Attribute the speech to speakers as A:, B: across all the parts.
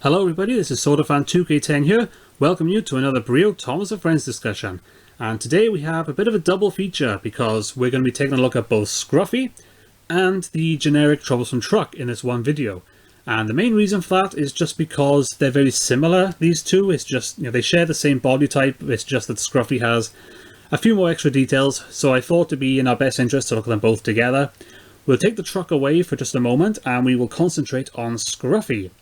A: Hello everybody, this is SodaFan2K10 here, welcome you to another Brio Thomas and Friends discussion. And today we have a bit of a double feature because we're going to be taking a look at both Scruffy and the generic Troublesome truck in this one video. And the main reason for that is just because they're very similar, these two. It's just, they share the same body type, it's just that Scruffy has a few more extra details, so I thought it'd be in our best interest to look at them both together. We'll take the truck away for just a moment and we will concentrate on Scruffy.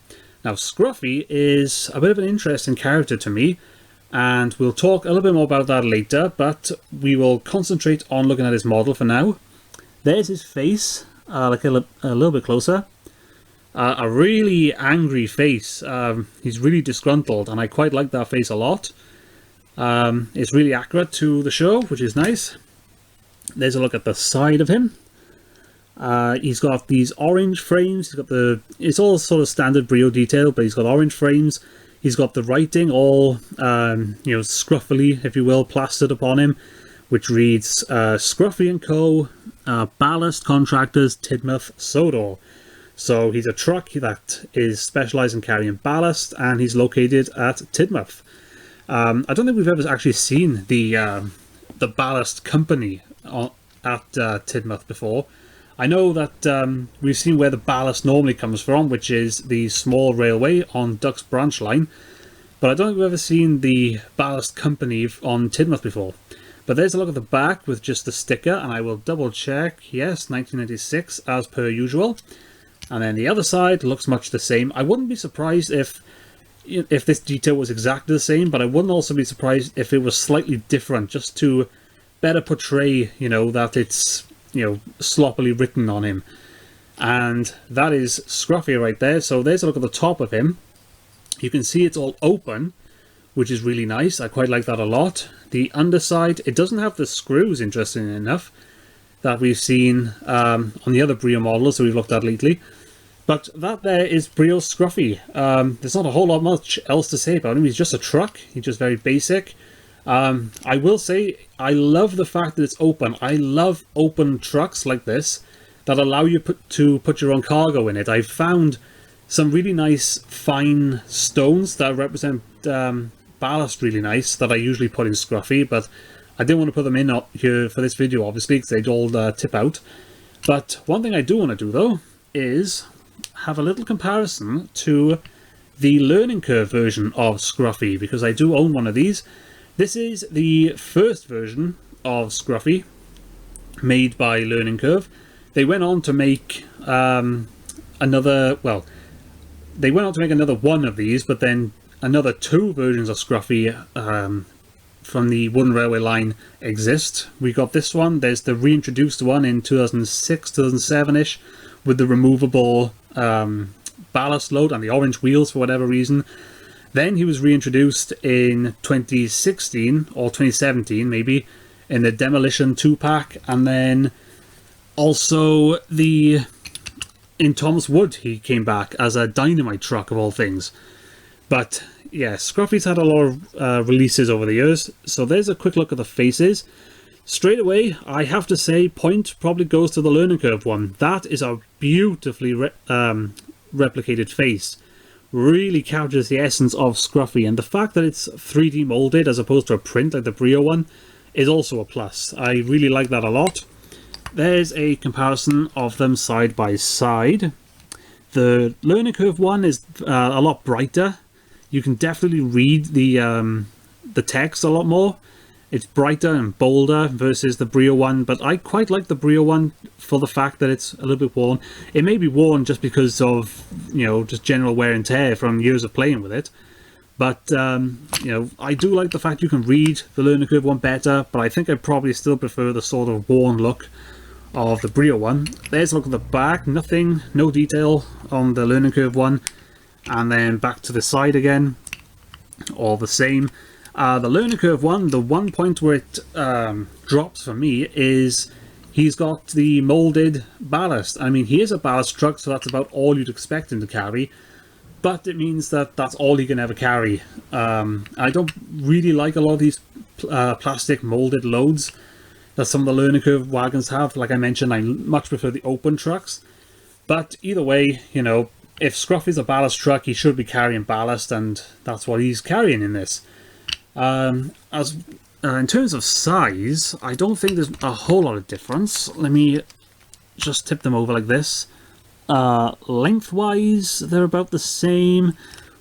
A: Now, Scruffy is a bit of an interesting character to me, and we'll talk a little bit more about that later, but we will concentrate on looking at his model for now. There's his face, a little bit closer. A really angry face. He's really disgruntled, and I quite like that face a lot. It's really accurate to the show, which is nice. There's a look at the side of him. He's got these orange frames. It's all sort of standard Brio detail, but he's got orange frames. He's got the writing all, scruffily, if you will, plastered upon him, which reads Scruffy & Co. Ballast Contractors, Tidmouth, Sodor. So he's a truck that is specialised in carrying ballast, and he's located at Tidmouth. I don't think we've ever actually seen the ballast company at Tidmouth before. I know that we've seen where the ballast normally comes from, which is the small railway on Duck's branch line, but I don't think we've ever seen the ballast company on Tidmouth before. But there's a look at the back with just the sticker, and I will double check. Yes, 1996 as per usual. And then the other side looks much the same. I wouldn't be surprised if this detail was exactly the same, but I wouldn't also be surprised if it was slightly different, just to better portray, that it's sloppily written on him. And that is Scruffy right there. So there's a look at the top of him. You can see it's all open, which is really nice. I quite like that a lot. The underside, it doesn't have the screws, interestingly enough, that we've seen on the other Brio models that we've looked at lately. But that there is Brio's Scruffy. There's not a whole lot much else to say about him. He's just a truck. He's just very basic. I will say, I love the fact that it's open. I love open trucks like this that allow you to put your own cargo in it. I've found some really nice fine stones that represent ballast really nice that I usually put in Scruffy, but I didn't want to put them in here for this video, obviously, because they'd all tip out. But one thing I do want to do, though, is have a little comparison to the learning curve version of Scruffy, because I do own one of these. This is the first version of Scruffy, made by Learning Curve. They went on to make another one of these, but then another two versions of Scruffy from the Wooden Railway line exist. We got this one. There's the reintroduced one in 2006, 2007-ish, with the removable ballast load and the orange wheels for whatever reason. Then he was reintroduced in 2016 or 2017 maybe in the Demolition 2-pack, and then also in Thomas Wood he came back as a dynamite truck of all things. But yeah, Scruffy's had a lot of releases over the years, so there's a quick look at the faces. Straight away, I have to say, point probably goes to the Learning Curve one. That is a beautifully replicated face. Really captures the essence of Scruffy, and the fact that it's 3D molded as opposed to a print like the Brio one is also a plus. I really like that a lot. There's a comparison of them side by side. The Learning Curve one is a lot brighter. You can definitely read the text a lot more. It's brighter and bolder versus the Brio one, but I quite like the Brio one for the fact that it's a little bit worn. It may be worn just because of, just general wear and tear from years of playing with it. But, I do like the fact you can read the Learning Curve one better, but I think I probably still prefer the sort of worn look of the Brio one. There's a look at the back. No detail on the Learning Curve one. And then back to the side again. All the same. The Learning Curve one, the one point where it drops for me is he's got the molded ballast. I mean, he is a ballast truck, so that's about all you'd expect him to carry. But it means that that's all he can ever carry. I don't really like a lot of these plastic molded loads that some of the Learning Curve wagons have. Like I mentioned, I much prefer the open trucks. But either way, if Scruffy's a ballast truck, he should be carrying ballast, and that's what he's carrying in this. In terms of size, I don't think there's a whole lot of difference. Let me just tip them over like this. Lengthwise, they're about the same.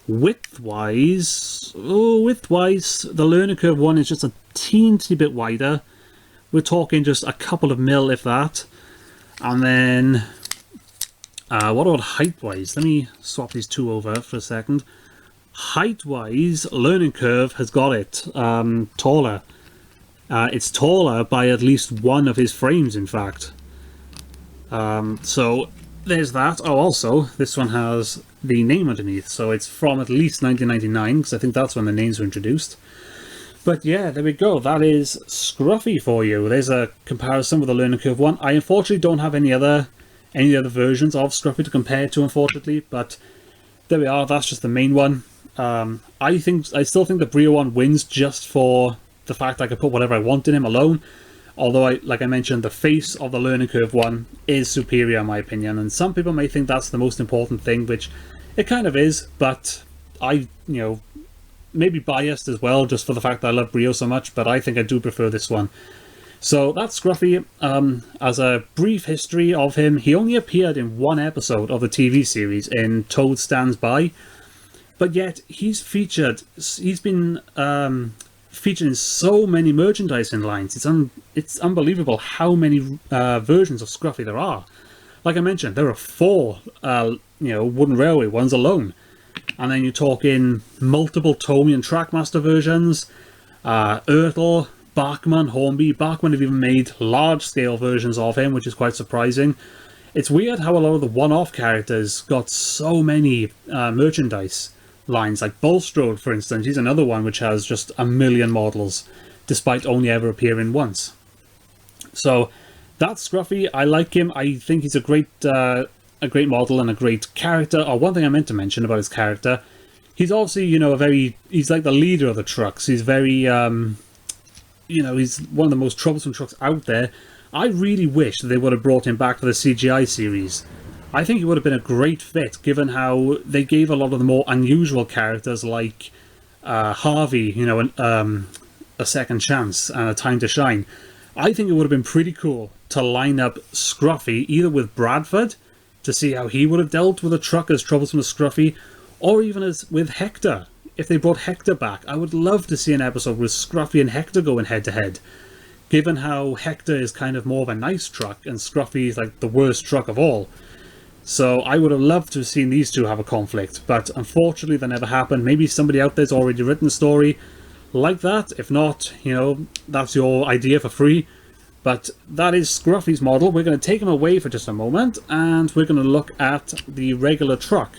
A: Widthwise, the learning curve one is just a teensy bit wider. We're talking just a couple of mil, if that. And then, what about height-wise? Let me swap these two over for a second. Height-wise, learning curve has got it taller. It's taller by at least one of his frames, in fact. So there's that. Oh, also, this one has the name underneath, so it's from at least 1999, because I think that's when the names were introduced. But yeah, there we go. That is Scruffy for you. There's a comparison with the learning curve one. I unfortunately don't have any other versions of Scruffy to compare to, unfortunately, but there we are. That's just the main one. I still think the Brio one wins just for the fact I could put whatever I want in him alone. Although, like I mentioned, the face of the learning curve one is superior in my opinion, and some people may think that's the most important thing, which it kind of is, but I, maybe biased as well, just for the fact that I love Brio so much, but I think I do prefer this one. So that's Scruffy. As a brief history of him, he only appeared in one episode of the TV series in Toad Stands By, but yet he's been featured in so many merchandising lines. It's unbelievable how many versions of Scruffy there are. Like I mentioned, there are 4 wooden railway ones alone, and then you're talking multiple Tomy and Trackmaster versions. Ertl, Bachmann, Hornby. Bachmann have even made large-scale versions of him, which is quite surprising. It's weird how a lot of the one-off characters got so many merchandise lines, like Bulstrode, for instance. He's another one which has just a million models, despite only ever appearing once. So that's Scruffy. I like him. I think he's a great model and a great character. Oh, one thing I meant to mention about his character, he's obviously, he's like the leader of the trucks. He's very, he's one of the most troublesome trucks out there. I really wish that they would have brought him back for the CGI series. I think he would have been a great fit, given how they gave a lot of the more unusual characters like Harvey, a second chance and a time to shine. I think it would have been pretty cool to line up Scruffy either with Bradford to see how he would have dealt with a truck as troublesome as Scruffy, or even as with Hector. If they brought Hector back, I would love to see an episode with Scruffy and Hector going head to head, given how Hector is kind of more of a nice truck and Scruffy is like the worst truck of all. So I would have loved to have seen these two have a conflict, but unfortunately that never happened. Maybe somebody out there's already written a story like that. If not, that's your idea for free. But that is Scruffy's model. We're going to take him away for just a moment, and we're going to look at the regular truck.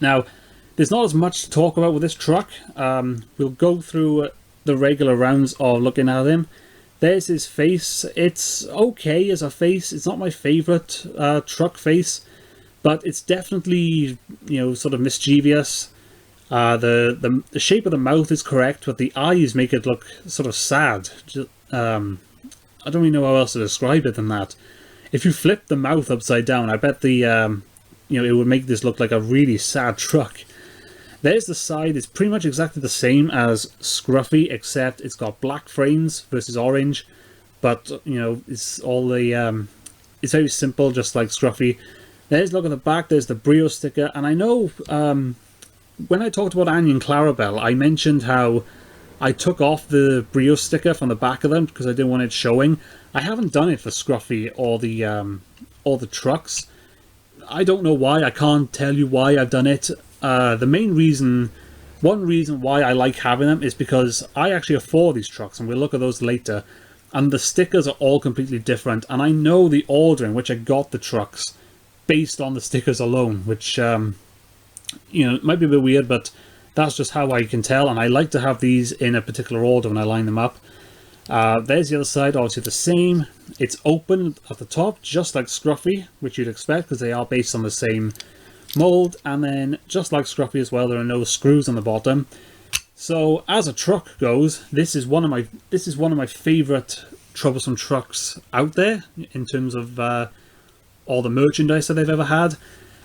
A: Now, there's not as much to talk about with this truck. We'll go through the regular rounds of looking at him. There's his face. It's okay as a face. It's not my favourite truck face, but it's definitely, sort of mischievous. The shape of the mouth is correct, but the eyes make it look sort of sad. I don't really know how else to describe it than that. If you flip the mouth upside down, I bet it would make this look like a really sad truck. There's the side. It's pretty much exactly the same as Scruffy, except it's got black frames versus orange. But, it's all the... it's very simple, just like Scruffy. There's a look at the back. There's the Brio sticker. And I know when I talked about Anya and Clarabelle, I mentioned how I took off the Brio sticker from the back of them because I didn't want it showing. I haven't done it for Scruffy or the trucks. I don't know why. I can't tell you why I've done it. One reason why I like having them is because I actually have 4 of these trucks, and we'll look at those later, and the stickers are all completely different, and I know the order in which I got the trucks based on the stickers alone, which, it might be a bit weird, but that's just how I can tell, and I like to have these in a particular order when I line them up. There's the other side, obviously the same. It's open at the top, just like Scruffy, which you'd expect, because they are based on the same mold, and then just like Scruffy as well, there are no screws on the bottom. So as a truck goes, this is one of my favorite troublesome trucks out there in terms of all the merchandise that they've ever had.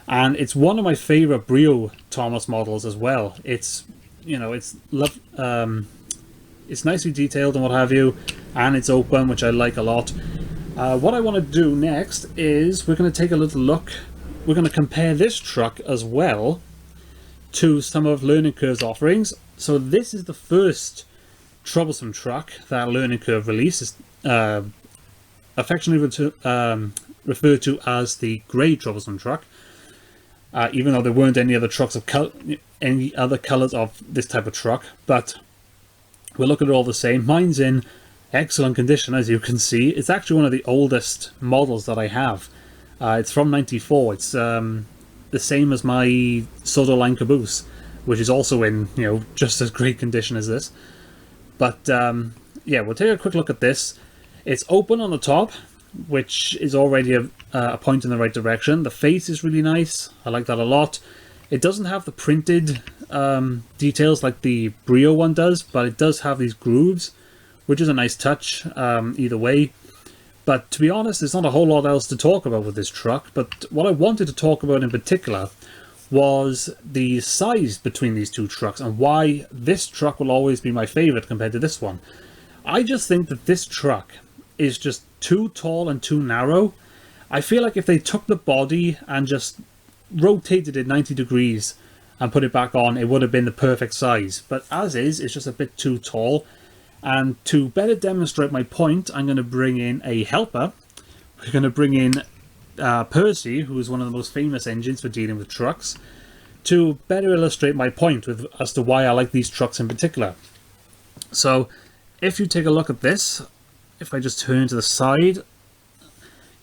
A: and it's one of my favorite Brio Thomas models as well. It's, you know, it's nicely detailed and what have you, and it's open, which I like a lot. What I want to do next is we're going to take a little look. We're going to compare this truck as well to some of Learning Curve's offerings. So this is the first Troublesome truck that Learning Curve released, affectionately referred to as the grey Troublesome truck, even though there weren't any other trucks of any other colours of this type of truck. But we'll look at it all the same. Mine's in excellent condition, as you can see. It's actually one of the oldest models that I have. It's from '94. It's the same as my Soto line caboose, which is also in, you know, just as great condition as this. But yeah, we'll take a quick look at this. It's open on the top, which is already a point in the right direction. The face is really nice. I like that a lot. It doesn't have the printed details like the Brio one does, but it does have these grooves, which is a nice touch either way. But to be honest, there's not a whole lot else to talk about with this truck. But what I wanted to talk about in particular was the size between these two trucks and why this truck will always be my favorite compared to this one. I just think that this truck is just too tall and too narrow. I feel like if they took the body and just rotated it 90 degrees and put it back on, it would have been the perfect size. But as is, it's just a bit too tall. And to better demonstrate my point, I'm going to bring in a helper. We're going to bring in Percy, who is one of the most famous engines for dealing with trucks, to better illustrate my point as to why I like these trucks in particular. So if you take a look at this, if I just turn to the side,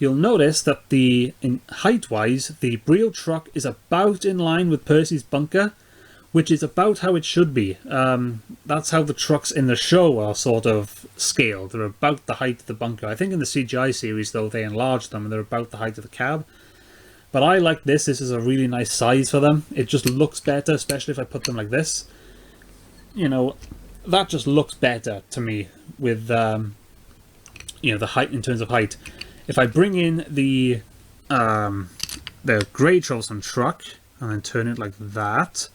A: you'll notice that in height-wise, the Brio truck is about in line with Percy's bunker, which is about how it should be. That's how the trucks in the show are sort of scaled. They're about the height of the bunker. I think in the CGI series, though, they enlarged them and they're about the height of the cab. But I like this. This is a really nice size for them. It just looks better, especially if I put them like this. You know, that just looks better to me with, you know, the height in terms of height. If I bring in the grey Troublesome truck and then turn it like that,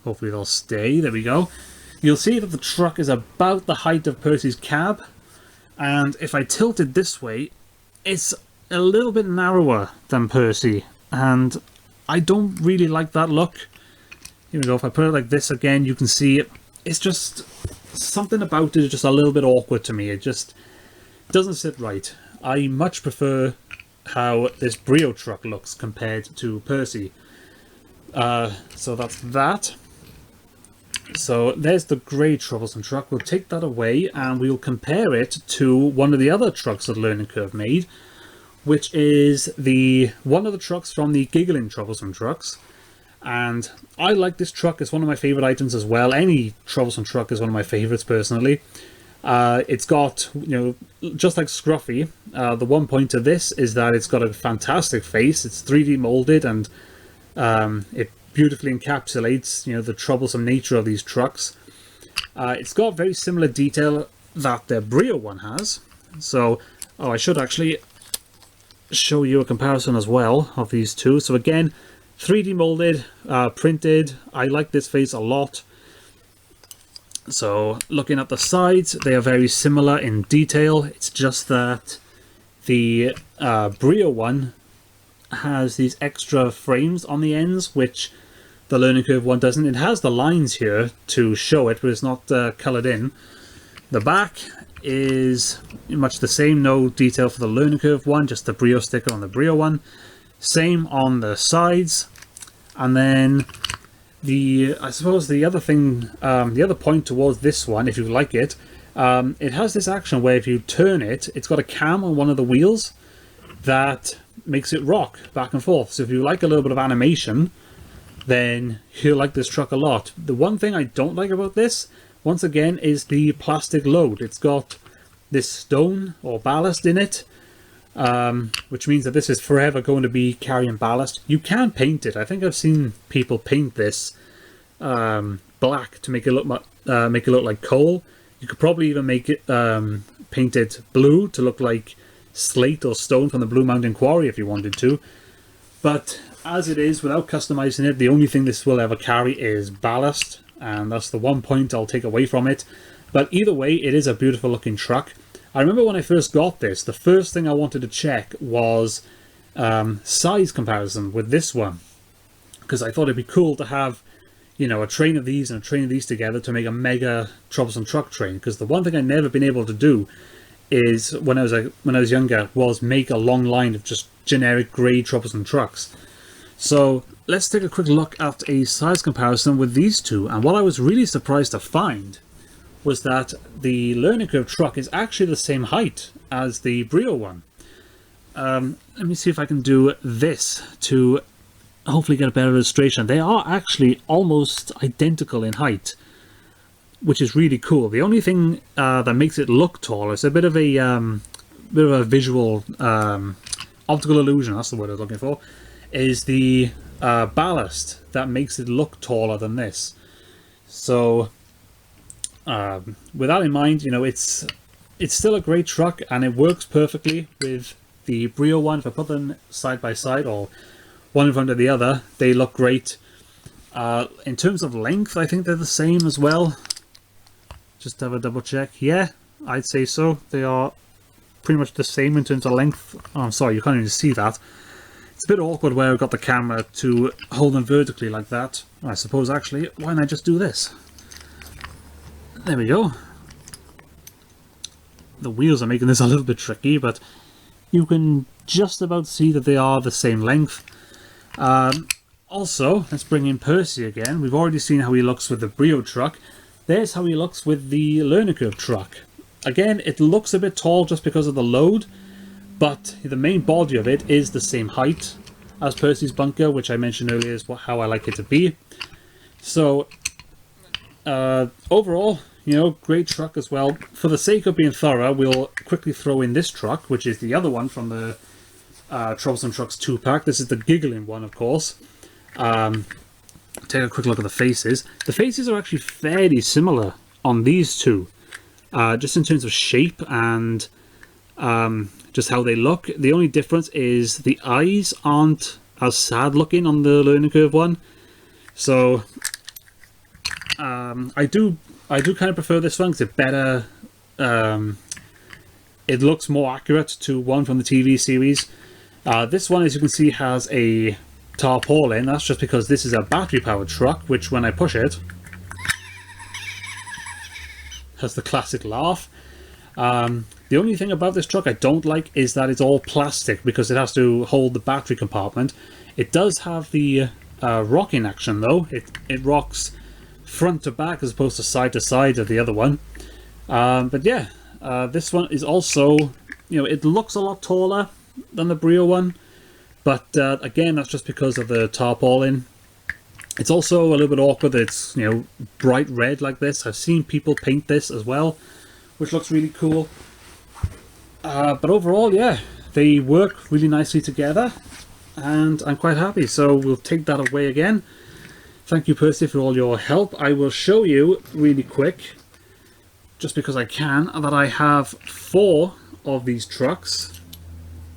A: hopefully they'll stay. There we go. You'll see that the truck is about the height of Percy's cab. And if I tilt it this way, it's a little bit narrower than Percy. And I don't really like that look. Here we go. If I put it like this again, you can see it. It's just something about it is just a little bit awkward to me. It just doesn't sit right. I much prefer how this Brio truck looks compared to Percy. So that's that. So there's the grey Troublesome truck. We'll take that away and we'll compare it to one of the other trucks that Learning Curve made, which is one of the trucks from the Giggling Troublesome trucks. And I like this truck. It's one of my favourite items as well. Any Troublesome truck is one of my favourites personally. It's got, you know, just like Scruffy, the one point to this is that it's got a fantastic face. It's 3D molded and it beautifully encapsulates, you know, the troublesome nature of these trucks. It's got very similar detail that the Brio one has. So, I should actually show you a comparison as well of these two. So again, 3D molded, printed. I like this face a lot. So looking at the sides, they are very similar in detail. It's just that the Brio one has these extra frames on the ends, which the Learning Curve one doesn't. It has the lines here to show it, but it's not coloured in. The back is much the same, no detail for the Learning Curve one, just the Brio sticker on the Brio one. Same on the sides. And then I suppose the other thing, the other point towards this one, if you like it, it has this action where if you turn it, it's got a cam on one of the wheels that makes it rock back and forth. So if you like a little bit of animation, then you'll like this truck a lot. The one thing I don't like about this, once again, is the plastic load. It's got this stone or ballast in it, which means that this is forever going to be carrying ballast. You can paint it. I think I've seen people paint this black to make it look like coal. You could probably even make it paint it blue to look like slate or stone from the Blue Mountain Quarry if you wanted to. But as it is, without customizing it, the only thing this will ever carry is ballast, and that's the one point I'll take away from it. But either way, it is a beautiful looking truck. I remember when I first got this, the first thing I wanted to check was size comparison with this one, because I thought it'd be cool to have, you know, a train of these and a train of these together to make a mega troublesome truck train. Because the one thing I've never been able to do is, when I was younger, was make a long line of just generic grey troublesome trucks. So let's take a quick look at a size comparison with these two. And what I was really surprised to find was that the learning curve truck is actually the same height as the Brio one. Let me see if I can do this to hopefully get a better illustration. They are actually almost identical in height, which is really cool. The only thing that makes it look taller is a bit of a visual optical illusion. That's the word I was looking for. Is the ballast that makes it look taller than this. So with that in mind, you know, it's still a great truck and it works perfectly with the Brio one. If I put them side by side or one in front of the other, they look great. In terms of length, I think they're the same as well. Just have a double check. Yeah, I'd say so. They are pretty much the same in terms of length. Oh, I'm sorry, you can't even see that. It's a bit awkward where I've got the camera to hold them vertically like that. I suppose actually, why don't I just do this? There we go. The wheels are making this a little bit tricky, but you can just about see that they are the same length. Also, let's bring in Percy again. We've already seen how he looks with the Brio truck. There's how he looks with the learning curve truck. Again, it looks a bit tall just because of the load, but the main body of it is the same height as Percy's bunker, which I mentioned earlier is how I like it to be. So, overall, you know, great truck as well. For the sake of being thorough, we'll quickly throw in this truck, which is the other one from the Troublesome Trucks 2-pack. This is the giggling one, of course. Take a quick look at the faces. The faces are actually fairly similar on these two, just in terms of shape and just how they look. The only difference is the eyes aren't as sad looking on the learning curve one. So I do kind of prefer this one because it's better. It looks more accurate to one from the TV series. This one, as you can see, has a tarpaulin. That's just because this is a battery powered truck, which when I push it has the classic laugh. The only thing about this truck I don't like is that it's all plastic because it has to hold the battery compartment. It does have the rocking action though. It rocks front to back as opposed to side of the other one. But yeah, this one is also, you know, it looks a lot taller than the Brio one, but again, that's just because of the tarpaulin. It's also a little bit awkward that it's, you know, bright red like this. I've seen people paint this as well, which looks really cool. But overall, yeah, they work really nicely together and I'm quite happy. So we'll take that away again. Thank you, Percy, for all your help. I will show you really quick, just because I can, that I have 4 of these trucks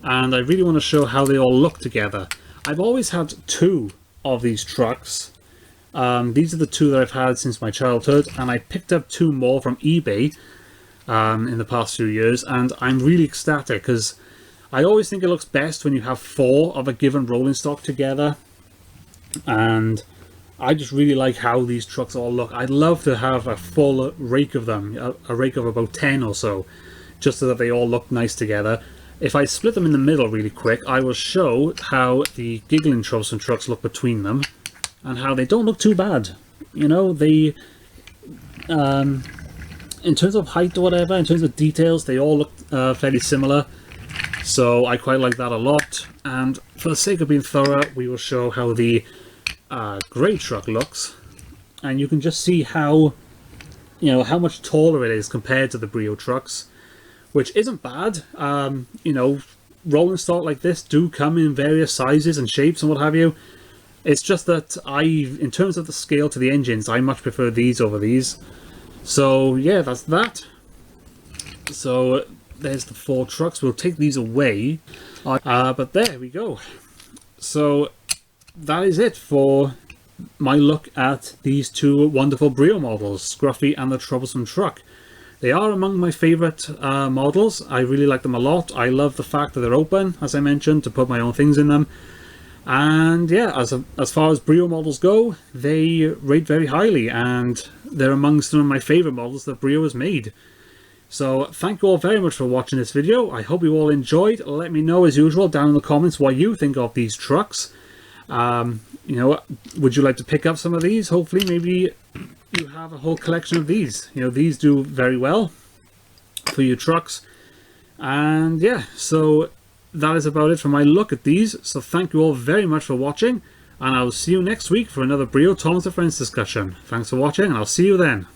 A: and I really want to show how they all look together. I've always had 2 of these trucks. These are the 2 that I've had since my childhood, and I picked up 2 more from eBay in the past few years, and I'm really ecstatic because I always think it looks best when you have 4 of a given rolling stock together, and I just really like how these trucks all look. I'd love to have a full rake of them, a rake of about 10 or so, just so that they all look nice together. If I split them in the middle really quick, I will show how the giggling Troublesome trucks look between them and how they don't look too bad. You know, they, in terms of height or whatever, in terms of details, they all look fairly similar. So I quite like that a lot. And for the sake of being thorough, we will show how the grey truck looks. And you can just see how, you know, how much taller it is compared to the Brio trucks, which isn't bad. You know, rolling stock like this do come in various sizes and shapes and what have you. It's just that in terms of the scale to the engines, I much prefer these over these. So yeah, that's that. So there's the 4 trucks. We'll take these away. But there we go. So that is it for my look at these two wonderful Brio models, Scruffy and the Troublesome truck. They are among my favourite models. I really like them a lot. I love the fact that they're open, as I mentioned, to put my own things in them. And yeah, as far as Brio models go, they rate very highly, and they're amongst some of my favourite models that Brio has made. So thank you all very much for watching this video. I hope you all enjoyed. Let me know as usual down in the comments what you think of these trucks. You know, would you like to pick up some of these? Hopefully maybe you have a whole collection of these. You know, these do very well for your trucks. And yeah, so that is about it for my look at these. So thank you all very much for watching, and I'll see you next week for another Brio Thomas and Friends discussion. Thanks for watching, and I'll see you then.